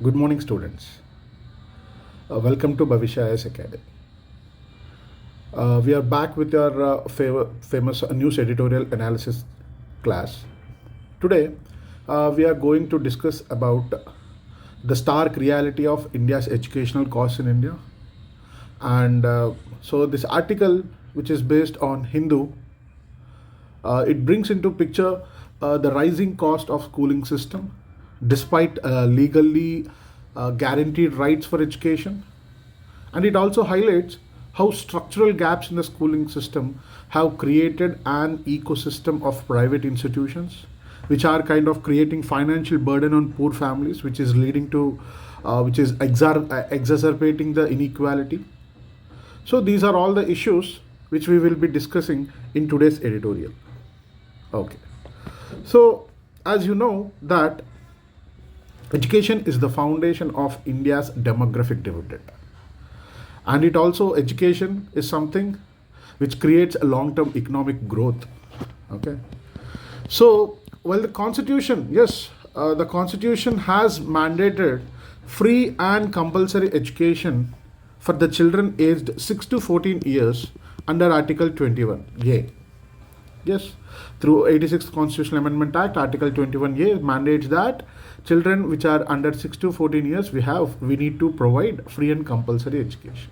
Good morning, students. Welcome to Bhavishya Academy. We are back with our famous news editorial analysis class. Today, we are going to discuss about the stark reality of India's educational costs in India. And so, this article, which is based on Hindu, it brings into picture the rising cost of schooling system, despite legally guaranteed rights for education, and it also highlights how structural gaps in the schooling system have created an ecosystem of private institutions which are kind of creating financial burden on poor families, which is leading to which is exacerbating the inequality. So these are all the issues which we will be discussing in today's editorial. Okay. So as you know that education is the foundation of India's demographic dividend. And it also, education is something which creates a long-term economic growth. Okay. So, well, the constitution, yes, the constitution has mandated free and compulsory education for the children aged 6 to 14 years under Article 21. Yay. Yes, through 86th Constitutional Amendment Act, Article 21A mandates that children which are under 6 to 14 years, we need to provide free and compulsory education.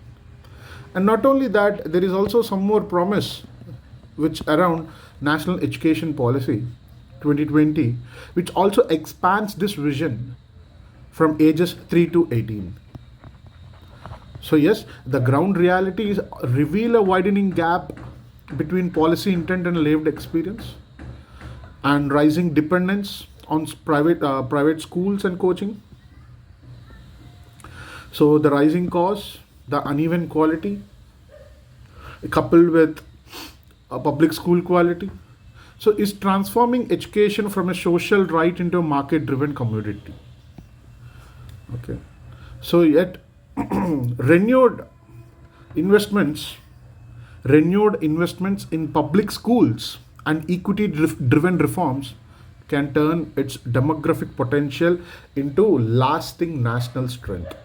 And not only that, there is also some more promise which around National Education Policy 2020, which also expands this vision from ages 3 to 18. So yes, the ground realities reveal a widening gap between policy intent and lived experience, and rising dependence on private schools and coaching. So the rising costs, the uneven quality, coupled with a public school quality, so is transforming education from a social right into a market-driven commodity. Okay, so yet renewed investments renewed investments in public schools and equity driven reforms can turn its demographic potential into lasting national strength.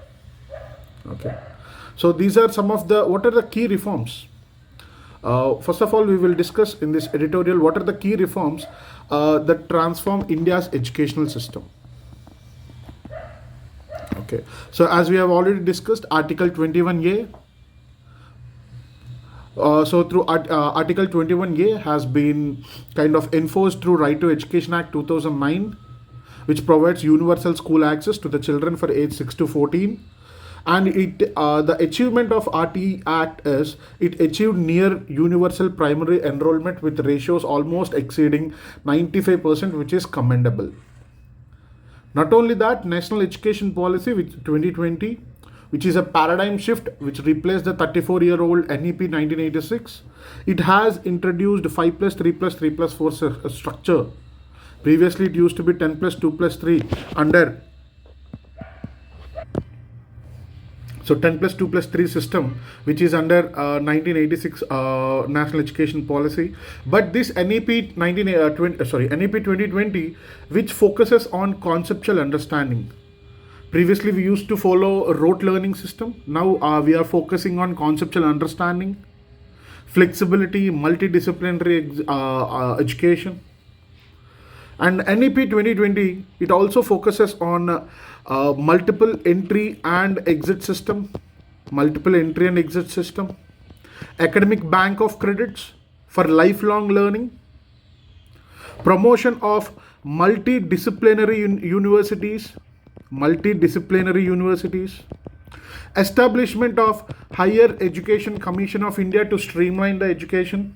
Okay, so these are some of the what are the key reforms. First of all, we will discuss in this editorial what are the key reforms that transform India's educational system. Okay, so as we have already discussed, Article 21A. So through Article 21A has been kind of enforced through Right to Education Act 2009, which provides universal school access to the children for age 6 to 14. And the achievement of RT Act is it achieved near universal primary enrollment with ratios almost exceeding 95%, which is commendable. Not only that, National Education Policy with 2020, which is a paradigm shift which replaced the 34-year-old NEP 1986. It has introduced 5 plus 3 plus 3 plus 4 structure. Previously, it used to be 10 plus 2 plus 3 under. So 10 plus 2 plus 3 system, which is under 1986 National Education Policy. But this NEP 2020, which focuses on conceptual understanding. Previously, we used to follow a rote learning system. Now we are focusing on conceptual understanding, flexibility, multidisciplinary education. And NEP 2020, it also focuses on multiple entry and exit system, academic bank of credits for lifelong learning, promotion of multidisciplinary universities, establishment of Higher Education Commission of India to streamline the education.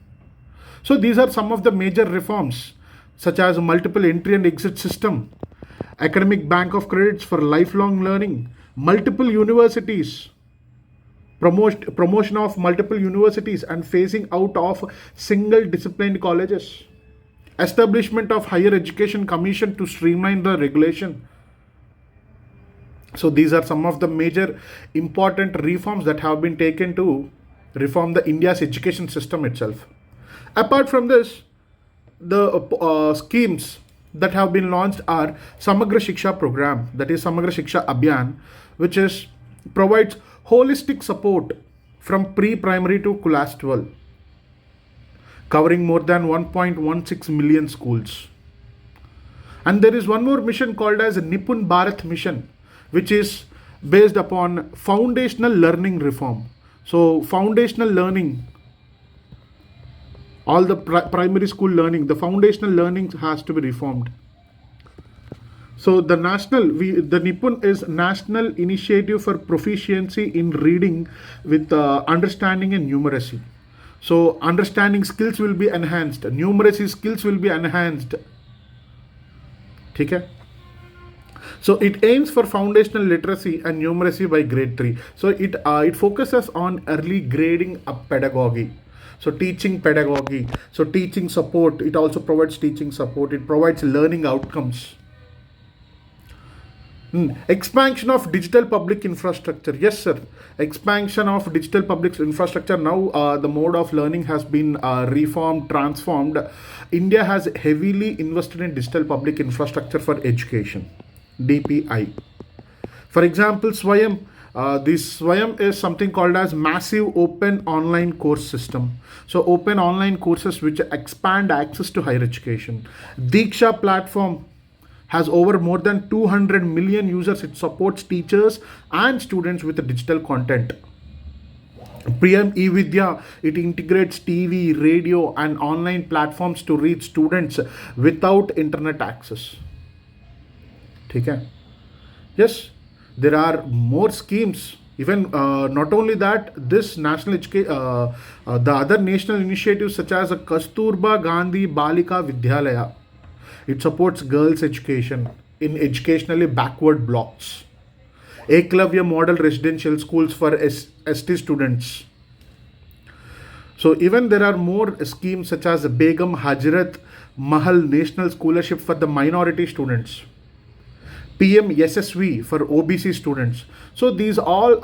So these are some of the major reforms, such as multiple entry and exit system, academic bank of credits for lifelong learning, multiple universities, promotion of multiple universities and phasing out of single disciplined colleges, establishment of Higher Education Commission to streamline the regulation. So these are some of the major important reforms that have been taken to reform the India's education system itself. Apart from this, the schemes that have been launched are Samagra Shiksha program, that is Samagra Shiksha Abhiyan, which is provides holistic support from pre-primary to class 12, covering more than 1.16 million schools. And there is one more mission called as Nipun Bharat Mission, which is based upon foundational learning reform. So foundational learning, all the primary school learning, the foundational learning has to be reformed. So the Nipun is National Initiative for Proficiency in Reading with Understanding and Numeracy. So understanding skills will be enhanced, numeracy skills will be enhanced. Okay? So it aims for foundational literacy and numeracy by grade 3. So it focuses on early grading of pedagogy. So teaching pedagogy, so teaching support, it also provides teaching support, it provides learning outcomes. Expansion of digital public infrastructure. Yes, sir. Expansion of digital public infrastructure. Now the mode of learning has been reformed, transformed. India has heavily invested in digital public infrastructure for education, DPI. For example, Swayam. This Swayam is something called as massive open online course system. So open online courses which expand access to higher education. Diksha platform has over more than 200 million users. It supports teachers and students with the digital content. PM eVidya, it integrates TV, radio and online platforms to reach students without internet access. Okay? Yes, there are more schemes. Even not only that, this the other national initiatives such as Kasturba Gandhi Balika Vidyalaya, it supports girls' education in educationally backward blocks. Eklavya model residential schools for ST students. So even there are more schemes such as Begum Hajrat Mahal National Scholarship for the minority students. PM SSV for OBC students. So these all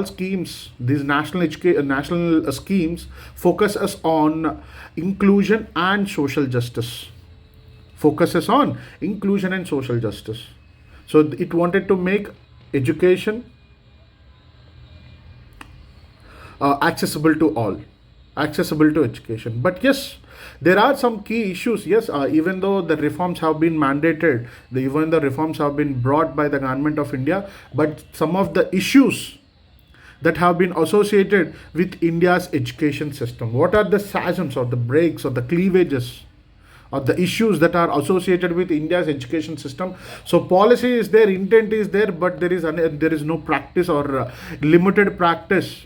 schemes, these national schemes focuses on inclusion and social justice. So it wanted to make education accessible to all, accessible to education. But yes, there are some key issues. Yes, even though the reforms have been mandated, even the reforms have been brought by the government of India, but some of the issues that have been associated with India's education system. What are the chasms or the breaks or the cleavages or the issues that are associated with India's education system? So policy is there, intent is there, but there is no practice or limited practice.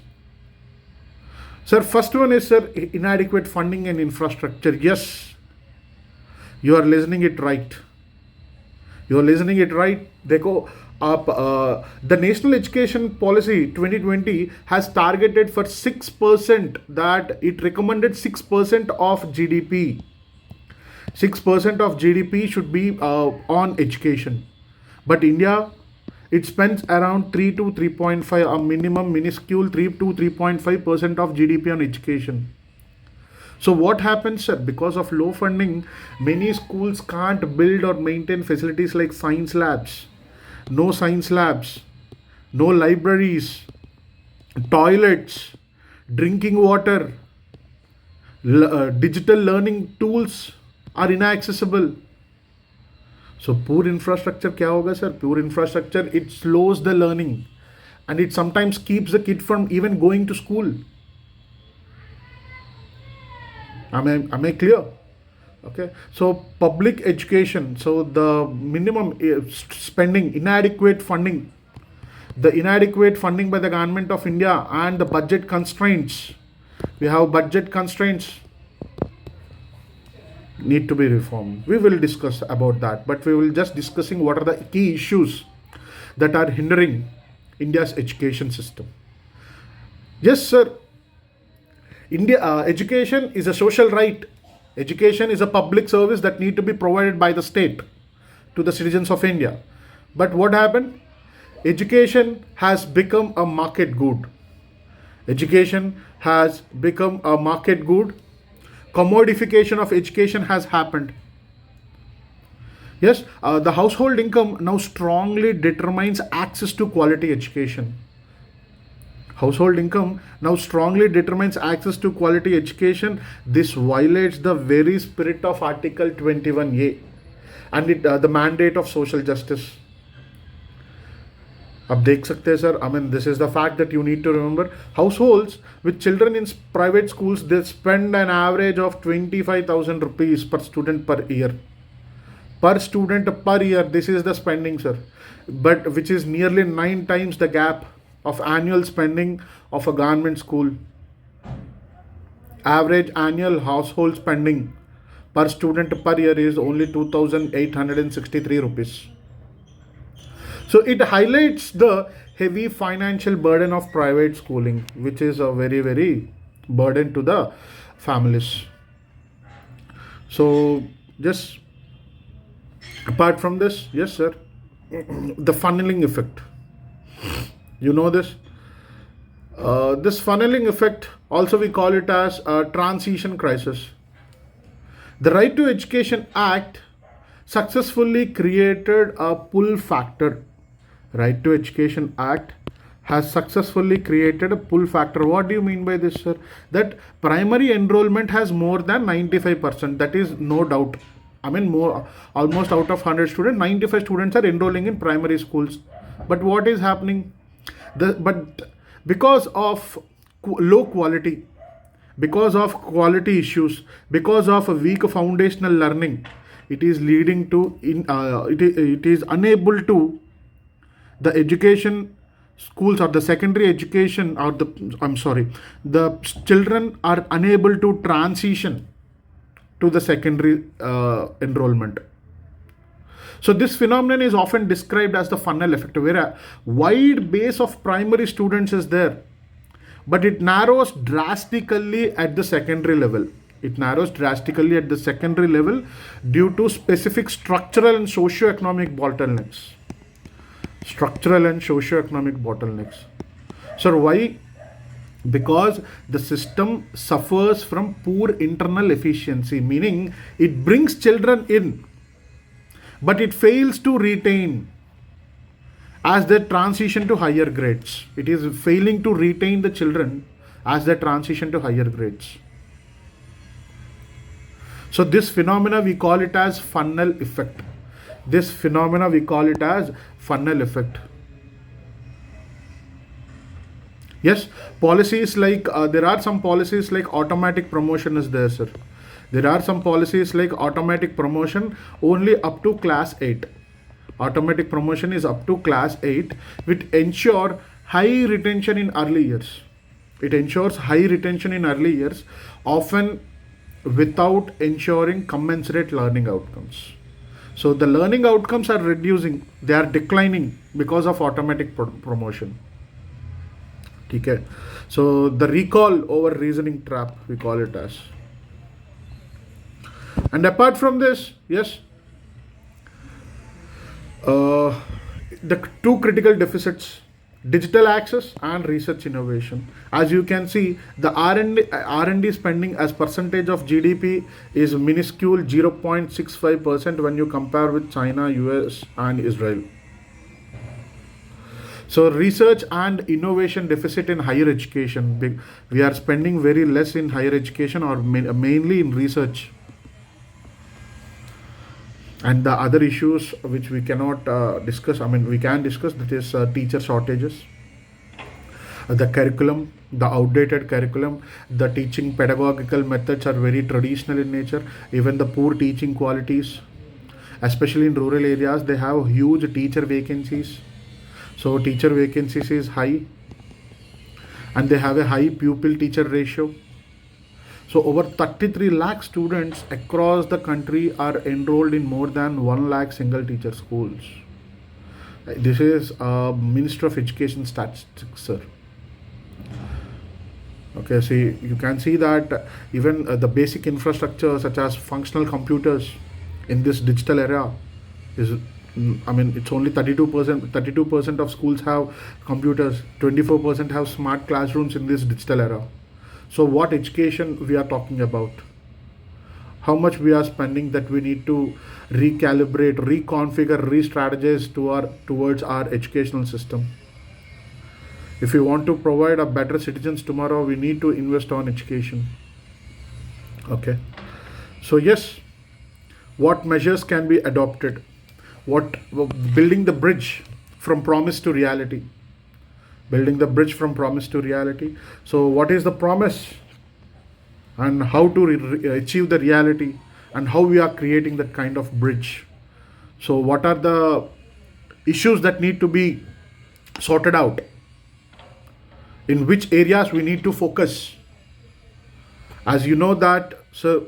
Sir, first one is, sir, inadequate funding and infrastructure. Yes, you are listening it right. Dekho, the National Education Policy 2020 has targeted for 6%, that it recommended 6% of GDP. 6% of GDP should be on education. But India, it spends around 3 to 3.5, a minuscule 3 to 3.5% of GDP on education. So what happens, sir? Because of low funding, many schools can't build or maintain facilities like science labs. No science labs, no libraries, toilets, drinking water, digital learning tools are inaccessible. So poor infrastructure kya hoga, sir? Poor infrastructure, it slows the learning and it sometimes keeps the kid from even going to school. Am I clear? Okay. So public education, so the minimum spending, inadequate funding by the government of India and the budget constraints. We have budget constraints need to be reformed. We will discuss about that, but we will just discussing what are the key issues that are hindering India's education system. Yes, sir. Education is a social right. Education is a public service that need to be provided by the state to the citizens of India. But what happened? Education has become a market good. Education has become a market good. Commodification of education has happened. Yes, the household income now strongly determines access to quality education. Household income now strongly determines access to quality education. This violates the very spirit of Article 21A and the mandate of social justice. अब देख सकते हैं sir, I mean, this is the fact that you need to remember. Households with children in private schools, they spend an average of 25,000 rupees per student per year. Per student per year, this is the spending, sir. But which is nearly 9 times the gap of annual spending of a government school. Average annual household spending per student per year is only 2,863 rupees. So it highlights the heavy financial burden of private schooling, which is a very, very burden to the families. So just apart from this, yes, sir, the funneling effect. You know this? This funneling effect, also we call it as a transition crisis. The Right to Education Act successfully created a pull factor. Right to Education Act has successfully created a pull factor. What do you mean by this, sir? That primary enrollment has more than 95%. That is no doubt. I mean, more almost out of 100 students, 95 students are enrolling in primary schools. But what is happening? But because of low quality, because of quality issues, because of a weak foundational learning, it is leading to it is unable to the education schools or the secondary education or the children are unable to transition to the secondary enrollment. So this phenomenon is often described as the funnel effect, where a wide base of primary students is there, but it narrows drastically at the secondary level. It narrows drastically at the secondary level due to specific structural and socio-economic bottlenecks. Structural and socio-economic bottlenecks. So why? Because the system suffers from poor internal efficiency, meaning it brings children in, but it fails to retain as they transition to higher grades. It is failing to retain the children as they transition to higher grades. So this phenomena we call it as funnel effect. This phenomena we call it as funnel effect. Yes, policies like there are some policies like automatic promotion is there, sir. There are some policies like automatic promotion only up to class 8. Automatic promotion is up to class 8, which ensure high retention in early years. It ensures high retention in early years, often without ensuring commensurate learning outcomes. So the learning outcomes are reducing, they are declining because of automatic promotion. Okay. So the recall over reasoning trap, we call it as. And apart from this, yes, the two critical deficits, digital access and research innovation. As you can see, the R&D spending as percentage of GDP is minuscule 0.65% when you compare with China, US and Israel. So research and innovation deficit in higher education. We are spending very less in higher education or mainly in research. And the other issues which we cannot discuss, I mean we can discuss, that is teacher shortages, the curriculum, the outdated curriculum, the teaching pedagogical methods are very traditional in nature, even the poor teaching qualities, especially in rural areas, they have huge teacher vacancies. So teacher vacancies is high and they have a high pupil teacher ratio. So over 33 lakh students across the country are enrolled in more than 1 lakh single teacher schools. This is Ministry of Education statistics, sir. Okay, see, you can see that even the basic infrastructure such as functional computers in this digital era is, it's only 32% of schools have computers, 24% have smart classrooms in this digital era. So what education we are talking about? how much we are spending, that we need to recalibrate, reconfigure, re-strategize towards our educational system. If we want to provide a better citizens tomorrow, we need to invest on education. Okay. So yes, what measures can be adopted? What building the bridge from promise to reality? Building the bridge from promise to reality. So what is the promise, and how to achieve the reality, and how we are creating that kind of bridge? So what are the issues that need to be sorted out? In which areas we need to focus? As you know that, so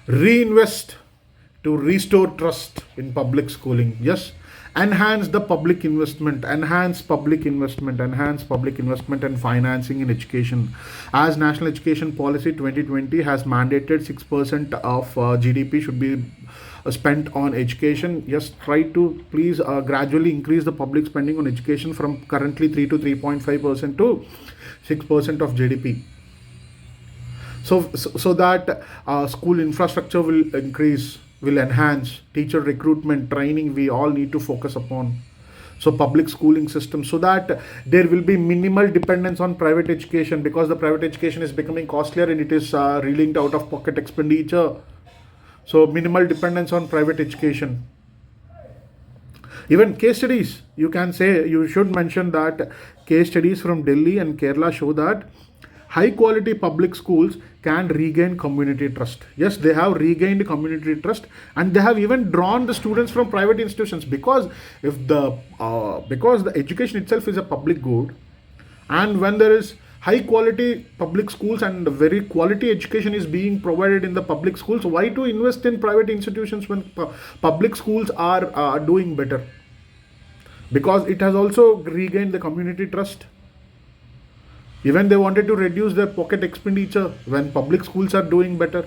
reinvest to restore trust in public schooling. Yes, enhance the public investment, enhance public investment and financing in education. As National Education Policy 2020 has mandated 6% of GDP should be spent on education. Yes, try to please gradually increase the public spending on education from currently 3 to 3.5% to 6% of GDP. So that school infrastructure will increase, will enhance, teacher recruitment, training, we all need to focus upon. So public schooling system, so that there will be minimal dependence on private education, because the private education is becoming costlier and it is linked out of pocket expenditure. So minimal dependence on private education. Even case studies, you can say, you should mention that case studies from Delhi and Kerala show that high quality public schools can regain community trust. Yes, they have regained community trust, and they have even drawn the students from private institutions, because because the education itself is a public good, and when there is high quality public schools and very quality education is being provided in the public schools, why to invest in private institutions when public schools are doing better? Because it has also regained the community trust. Even they wanted to reduce their pocket expenditure when public schools are doing better.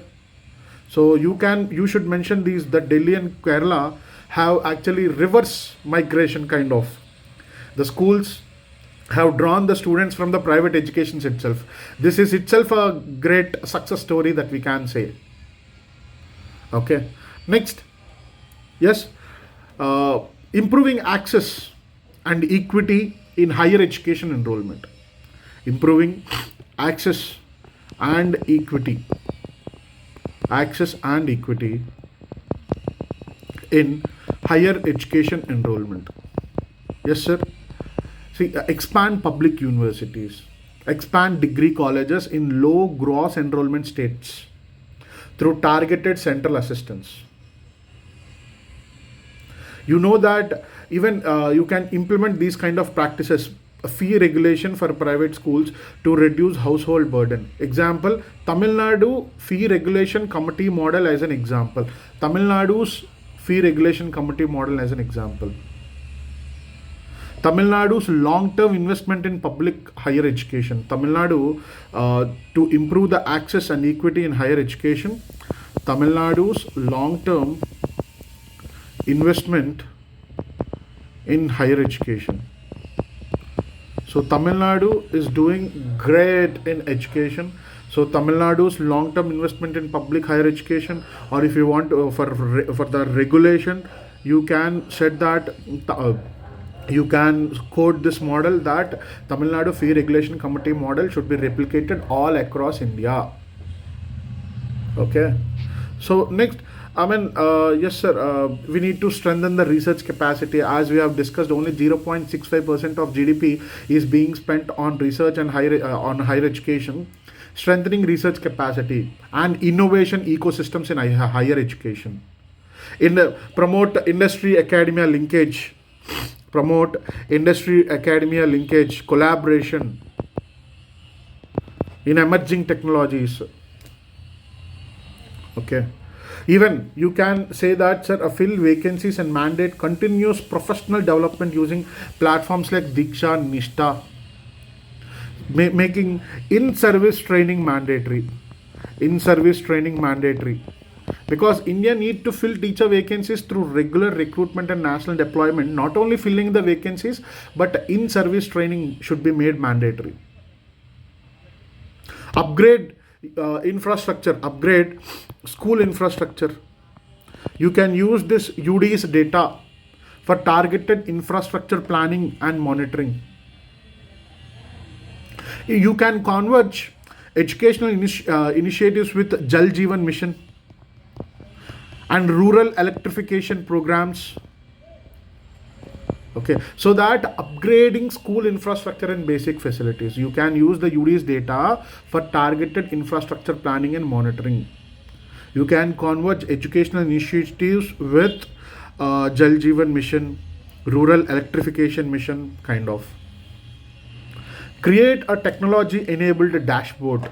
So you should mention these, that Delhi and Kerala have actually reverse migration kind of. The schools have drawn the students from the private educations itself. This is itself a great success story that we can say. Okay. Next, yes, improving access and equity in higher education enrollment. Improving access and equity in higher education enrollment. Yes, sir. See, expand public universities, expand degree colleges in low gross enrollment states through targeted central assistance. You know that even you can implement these kind of practices, fee regulation for private schools to reduce household burden. Example, Tamil Nadu fee regulation committee model as an example. Tamil Nadu's fee regulation committee model as an example. Tamil Nadu's long-term investment in public higher education. Tamil Nadu, to improve the access and equity in higher education, Tamil Nadu's long-term investment in higher education. So Tamil Nadu is doing great in education. So Tamil Nadu's long-term investment in public higher education, or if you want for the regulation, you can set that. You can quote this model that Tamil Nadu Fee Regulation Committee model should be replicated all across India. Okay. So next, yes, sir. We need to strengthen the research capacity. As we have discussed, only 0.65% of GDP is being spent on research and higher education. Strengthening research capacity and innovation ecosystems in higher education. Promote industry academia linkage. Promote industry academia linkage, collaboration in emerging technologies. Okay. Even you can say that, sir, fill vacancies and mandate continuous professional development using platforms like Diksha, Nishta, making in-service training mandatory. Because India need to fill teacher vacancies through regular recruitment and national deployment. Not only filling the vacancies, but in-service training should be made mandatory. Upgrade infrastructure, upgrade school infrastructure. You can use this UD's data for targeted infrastructure planning and monitoring. You can converge educational initiatives with Jal Jeevan Mission and rural electrification programs. Okay, so that upgrading school infrastructure and basic facilities. You can use the UD's data for targeted infrastructure planning and monitoring. You can converge educational initiatives with Jal Jeevan Mission, rural electrification mission, kind of. Create a technology enabled dashboard.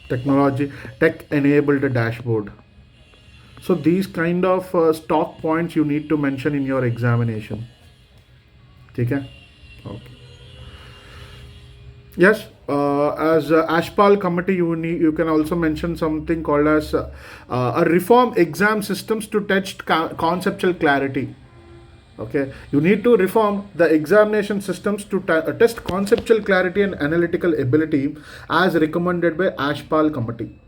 Tech enabled dashboard. So these kind of stock points you need to mention in your examination. Okay. Yes, as Ashpal committee, you can also mention something called as a reform exam systems to test conceptual clarity. Okay, you need to reform the examination systems to test conceptual clarity and analytical ability as recommended by Ashpal committee.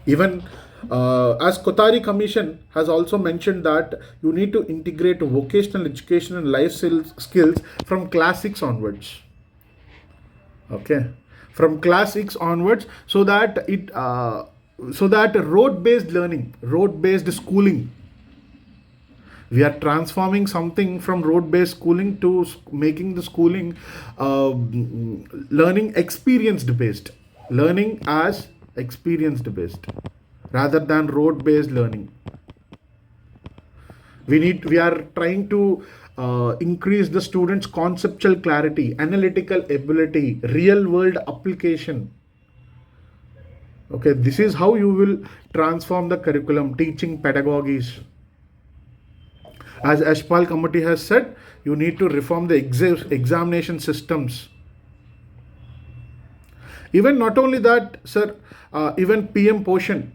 Even as Kothari Commission has also mentioned that you need to integrate vocational education and life skills from class 6 onwards. Okay, from class 6 onwards, so that road based schooling, we are transforming something from road based schooling to making the schooling learning as experienced based rather than road based learning. We are trying to increase the students conceptual clarity, analytical ability, real world application. Okay, this is how you will transform the curriculum, teaching pedagogies. As Ashpal committee has said, you need to reform the examination systems. Even not only that, sir, even PM portion.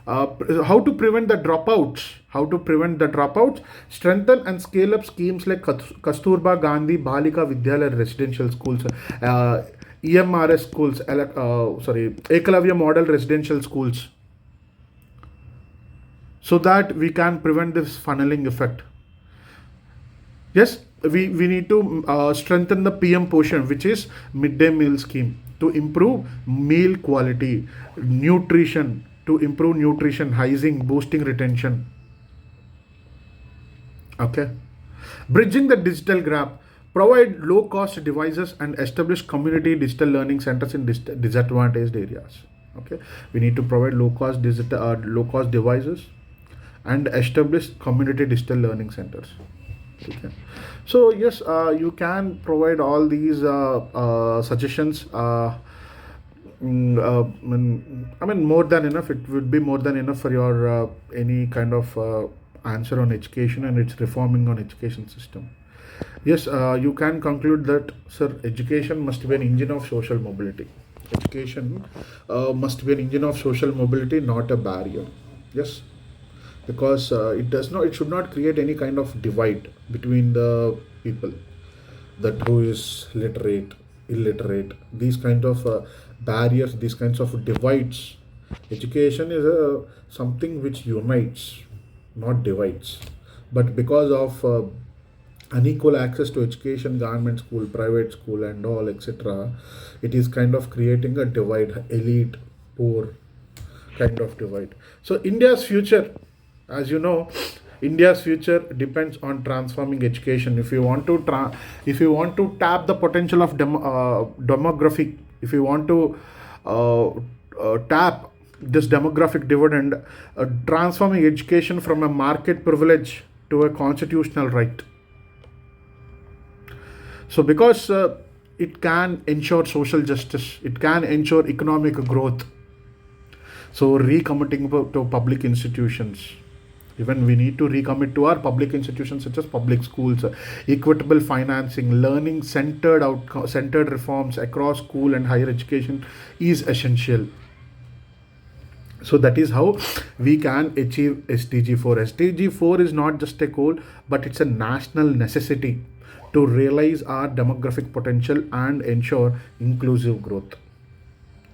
How to prevent the dropouts? Strengthen and scale up schemes like Kasturba Gandhi Balika Vidyalaya residential schools, EMRS schools, Ekalavya model residential schools, so that we can prevent this funneling effect. Yes, we need to strengthen the PM portion, which is midday meal scheme, to improve meal quality, nutrition, hygiene, boosting retention. Okay, bridging the digital gap, provide low cost devices and establish community digital learning centers in disadvantaged areas. Okay, we need to provide low cost devices and establish community digital learning centers. Okay. So yes, you can provide all these suggestions. I mean, more than enough. It would be more than enough for your any kind of answer on education and its reforming on education system. Yes, you can conclude that, sir, education must be an engine of social mobility. Education must be an engine of social mobility, not a barrier. Yes, because it should not create any kind of divide between the people, that who is literate, illiterate, these kind of barriers, these kinds of divides. Education is something which unites, not divides. But because of unequal access to education, government school, private school and all, etc., it is kind of creating a divide, elite, poor kind of divide. So India's future, as you know, India's future depends on transforming education. If you want to tap the potential of demographic, if you want to tap this demographic dividend, transforming education from a market privilege to a constitutional right. So because it can ensure social justice, it can ensure economic growth. So recommitting to public institutions. Even we need to recommit to our public institutions such as public schools, equitable financing, learning centered reforms across school and higher education is essential. So that is how we can achieve SDG 4. SDG 4 is not just a goal, but it's a national necessity to realize our demographic potential and ensure inclusive growth.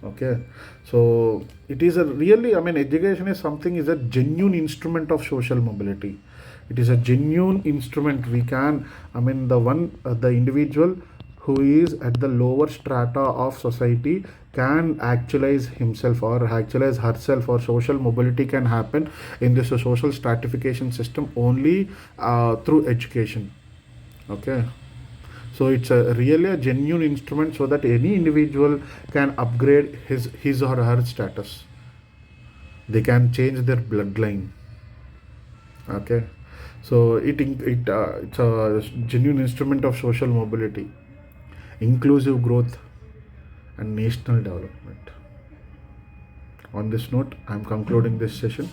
Okay, so it is a really, I mean, education is something, is a genuine instrument of social mobility. It is a genuine instrument. We can, I mean, the individual who is at the lower strata of society can actualize himself or actualize herself, or social mobility can happen in this social stratification system only through education. Okay, so it's a really a genuine instrument so that any individual can upgrade his or her status. They can change their bloodline. Okay, so it's a genuine instrument of social mobility, inclusive growth, and national development. On this note, I'm concluding this session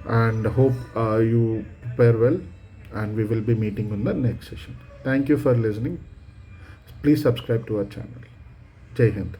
and hope you prepare well, and we will be meeting in the next session. Thank you for listening. Please subscribe to our channel. Jai Hind.